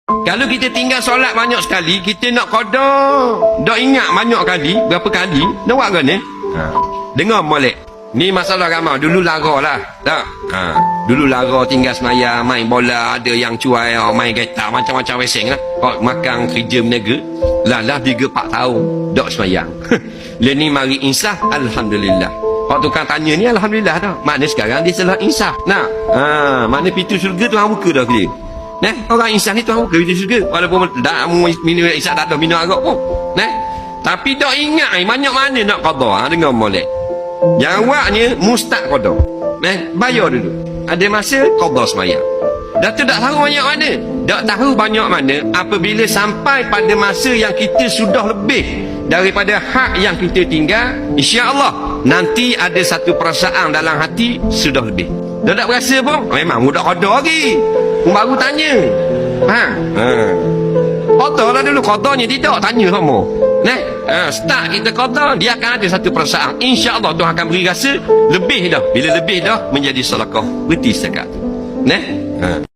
Kalau kita tinggal solat banyak sekali, kita nak qada, dak ingat banyak kali, berapa kali, nak buat ke ni? Dengar molek. Ni masalah agama, dulu lara lah. Tak? Dulu lara tinggal semayang, main bola, ada yang cuai, main kereta, macam-macam weseng lah. Kau makan kerja berniaga, lah 3-4 tahun, dak semayang. Lepas ni mari insaf, alhamdulillah. Kalau tukang tanya ni, alhamdulillah dah. Maknanya sekarang dia telah insaf. Nah, maknanya pintu syurga tu hang buka dah dia. Nah, orang insaf ni tu hang buka pintu syurga. Walaupun dah minum insaf, tak ada minum arak pun. Nah, tapi tak ingat banyak mana nak qada. Dengar molek. Jawabnya mustaq qada. Bayar dulu. Ada masa qada semayang. Dah tu tak tahu banyak mana. Tak tahu banyak mana apabila sampai pada masa yang kita sudah lebih daripada hak yang kita tinggal, insya-Allah nanti ada satu perasaan dalam hati sudah lebih. Dah tak berasa pun, memang mudah qada lagi. Baru tanya. Qada lah dulu, qadanya tidak tanya semua. Start kita qada, dia akan ada satu perasaan. Insya-Allah Tuhan akan beri rasa lebih dah. Bila lebih dah menjadi sedekah. Berhenti setakat tu.